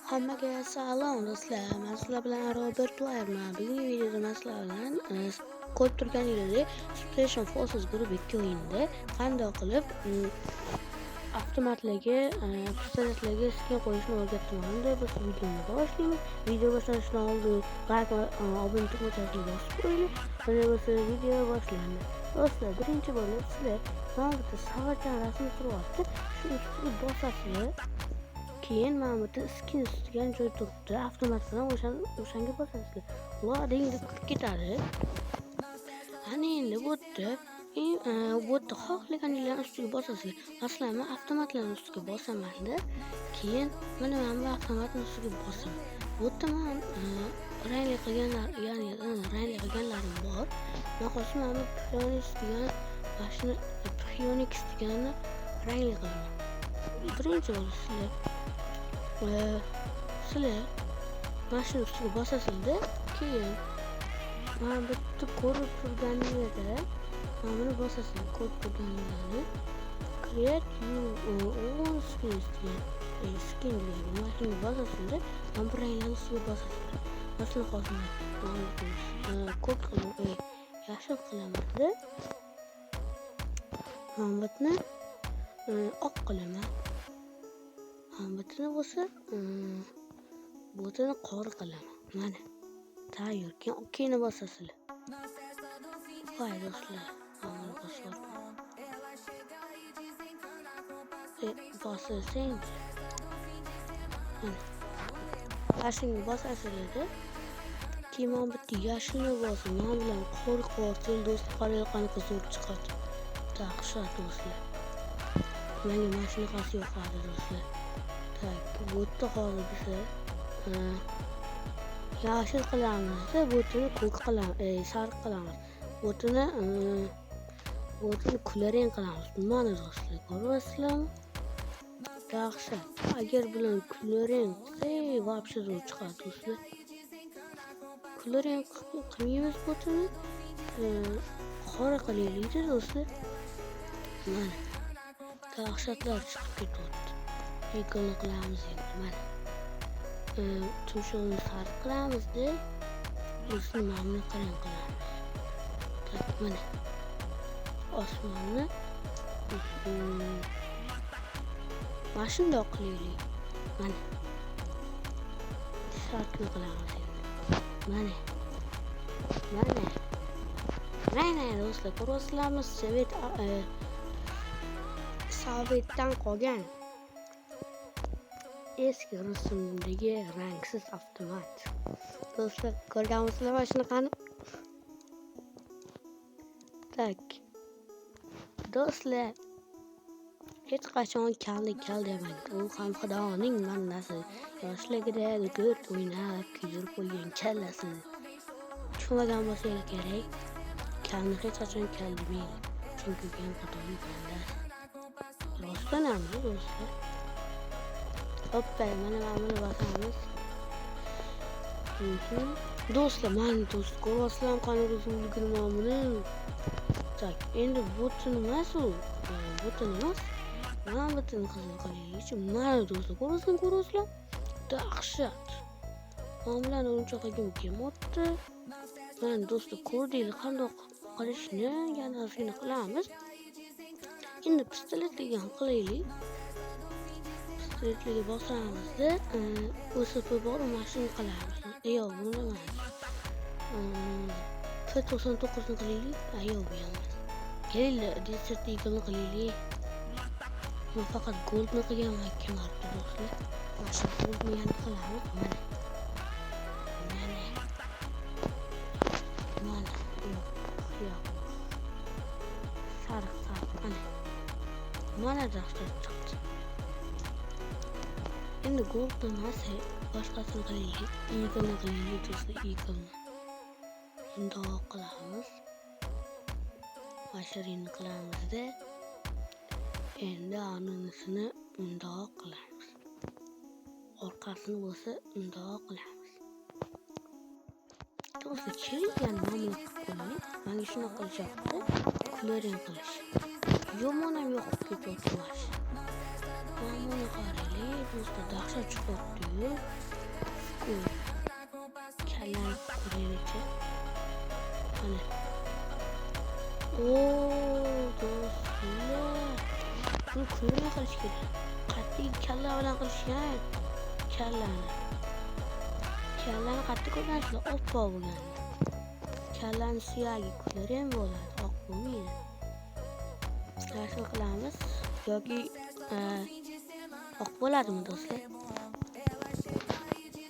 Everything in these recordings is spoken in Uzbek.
Hammaga salom do'stlar. Men sizlar bilan Robert Wayman. Bugungi videoda men sizlar bilan ko'rib turganingizdek Station Forces guruh 2 o'yinida qanday qilib avtomatlarga, pistoletlarga skin qo'yishni o'rgatdim. Biz videoni boshlaymiz. Video boshlanishdan oldin like va obuna tugmachasini bosib qo'ying. Mana bo'lsa video boshlandi. Do'stlar, birinchi bo'lib sizlar mana bitta savatdan rasm turyapti. Shu ustiga bosasizlar. Keyin mana bu skin ustiga joy turibdi. Avtomat bilan o'shanga bosasizlar. Loading deb kirib ketadi. Ana endi bu yerda xohlaganinglarni ustiga bosasizlar. Masalan, men avtomatlarni ustiga bosaman-da. Keyin mana bu avtomatni ustiga bosaman. Bu yerda men rangli qilganlarim bor. Men hozir mana bu Phoenix degan mashina Phoenix deganni rangli qilaman. Birinchi bo'lib sizlar mashina ustiga bosasizlar. Keyin mana bu yerda ko'rib turganingizda mana buni bosasizlar. Ko'rib turganingizlarni create own skins degan skin degan mashina bosasizlar. Mana bu ranglarni ustiga bosasizlar. Masalan, hozir ko'k qilaman, yashil qilaman-da. Mana bu yerni oq qilaman. Hammasini bo'lsa, butini qora qilaman. Mana tayyor. Keyin bosasizlar. Voy do'stlar, mana bosyapman. Bosasang. Mana. Yashilni bosasizlar. Keyin mana bitta yashilni bosing. Men bilan qo'rqoqsiz do'st qanaqa zo'r chiqadi. Dahshat do'stlar. Menga mana shunaqasi yoqadi do'stlar. Bu yerda hozir biz yashil qilamiz-da, bu yerni ko'k qilamiz, sariq qilamiz. Bu yerni kulrang qilamiz. Mana do'stlar, ko'ryapsizlarmi? Dahshat. Agar bilan kulrang qilsak, вообще zo'r chiqadi do'stlar. Kulrang qilmaymiz bu yerni. Qora qilaylik do'stlar. Mana. Dahshatlar chiqib ketyapti. Ekolni qilamiz endi. Mana. Tumshug'ini sariq qilamiz-da. O'sini mana qarang qilamiz. Mana. Osmonni mana shundoq qilaylik. Mana. Shartni qilamiz endi. Mana. Mana do'stlar, ko'ryapsizlarmi? Sovetdan qolgan eski rusumdagi rangsiz avtomat. Do'stlar, ko'rganmisizlar mana shunaqani? Tak. Do'stlar, hech qachon kal demang. U ham xudoning mandasi. Yoshligida gurt o'ynab, kuydirib qo'ygan kallasi. Tushunmagan bo'lsangiz kerak. Kalni hech qachon kal demaydi. Chunki u ham xudoning mandasi. Rostdan ham do'stlar. Hoppa, mana buni bosamiz. Do'stlar, mana do'st, ko'ryapsizlarmi qanaqa zo'rligini mana buni? Tak, endi butun emas u. Butun emas. Mana butun qizil qilaylik. Mana do'stlar, ko'ryapsizlar? Dahshat. Mana bilan o'yinchoqligim kelmoqda. Mana do'stlar, ko'rdinglar qanday qilishni, yana shuni qilamiz. Endi pistoletga ham qilaylik. Pistoletga bosamiz-da, o'sib bor mashina qilamiz. Yo'q, buni emas. P99 ni qilaylik. Yo'q, bu emas. Kelinglar, Desert Eagle qilaylik. Men faqat goldni qilganman 2 marta do'stlar. Mana goldni yana qilamiz. Mana. Yo'q. Sariq. Mana dahshat chiqdi. Endi gold emas, boshqasini qilaylik. Eagle'ni qilaylik do'stlar, Eagle'ni. Bundoq qilamiz. Mashirini qilamiz-da. Endi anisini bundoq qilamiz. Orqasini bo'lsa bundoq qilamiz. Do'stlar, keyin mamlak qilib, menga shuni qilishyapti. Kulrang qilish. Yomon ham yoqib ketyapti mashina. Mana qaraylik, bizda dahshat chiqyapti-yu. Kallang ko'raylikchi. Mana. Do'stlar. Buni ko'rmay qilish kerak. Qattiq kalla bilan qilishgan. Kallani qattiq ko'rgansizlar, oppoq bo'lgan. Kallani suyagi kullar ham bo'ladi, oq bo'lmaydi. Shuni qilamiz yoki oq bo'ladimi do'stlar?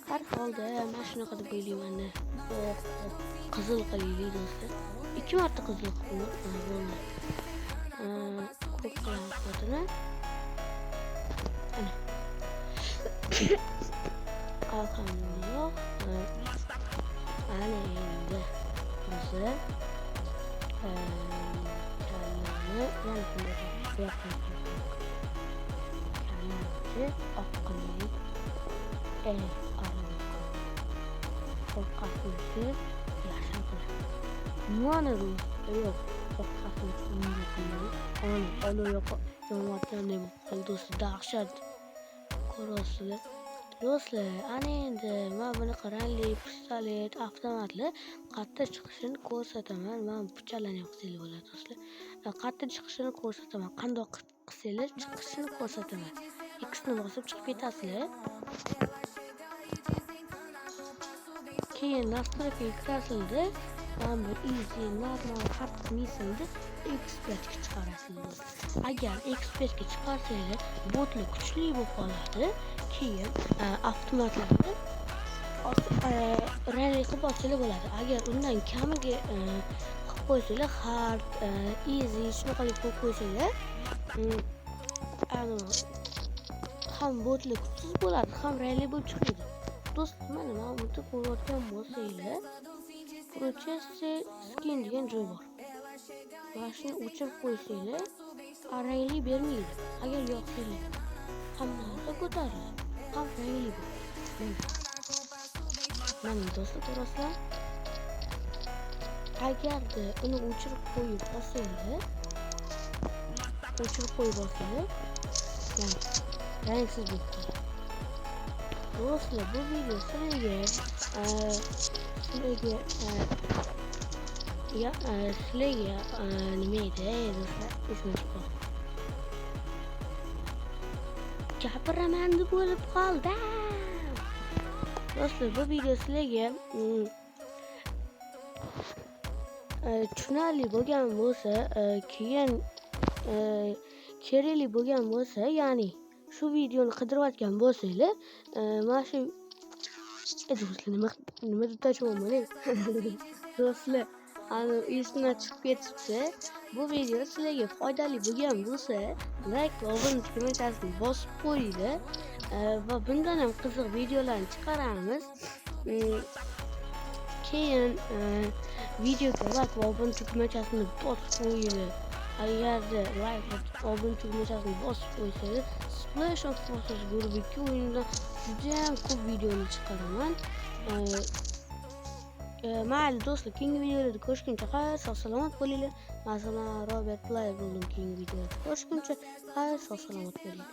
Har holda mana shunaqa deb o'ylayman. Qizil qilaylik do'stlar. 2 marta qizil qilib bo'ldi. Ko'p qilamiz botini. Ana. Alhamdulillah. Ana endi bizni kallani yana kallani oqqonlik qo'rqaqlikni yashil qiladi. Mana bu yo'q qo'rqaqlik ona yo'q yomg'irdan deb do'stlar dahshat ko'rasizlar. Do'stlar, ana endi men bunaqa rangli pistolet, avtomatli qayerda chiqishini ko'rsataman. Men puchallanyapsizlar bo'ladi do'stlar. Qayerda chiqishini ko'rsataman. Qandoq qilsanglar chiqishini ko'rsataman. X ni bosib chiqib ketasizlar. Keyin настройка kirasizda, mana bu easy normal hard qilmaysiz, expertga chiqarasizlar. Agar expertga chiqarsanglar, botlar kuchli bo'lib qoladi. Keyin avtomatlarni rangli qilib olsanglar bo'ladi. Agar undan kamiga qilib qo'ysanglar, hard, easy shunaqa qilib qo'ysanglar, ham botlar kuchsiz bo'ladi, ham rangli bo'lib chiqadi. Do'stlar, mana buni ko'rayotgan bo'lsanglar, processor skin degan joy bor. Mana shuni o'chirib qo'ysanglar, rangli bermaydi. Agar yoqsanglar, hamma ko'tariladi. Ham rangli bo'ladi. Mana do'stlar, ko'rasizlar? Agarda uni o'chirib qo'yib olsanglar, rangsiz bo'lib qoladi. Do'stlar, bu video sizlarga nima edi do'stlar, esimga chiqib qoldi. Gapiraman deb bo'lib qoldim. Do'stlar, bu video sizlarga tushunarli bo'lgan bo'lsa, keyin kerakli bo'lgan bo'lsa, ya'ni shu videoni qidirayotgan bo'lsanglar, mana shu nima deb aytmoqchiman? Do'stlar, ana esimdan chiqib ketibdi. Bu video sizlarga foydali bo'lgan bo'lsa, like va obuna tugmachasini bosib qo'yinglar va bundan ham qiziq videolarni chiqaramiz. Keyin videoga like va obuna tugmachasini bosib qo'yinglar. Agarda like va obuna tugmachasini bosib qo'ysangiz, Splash of Forces guruhi 2 o'yinidan juda ham ko'p videoni chiqaraman. Mayli do'stlar, keyingi videolarda ko'rishguncha sog' salomat bo'linglar. Masalan, Robert Player bo'ldim. Keyingi videolarda ko'rishguncha sog' salomat bo'linglar.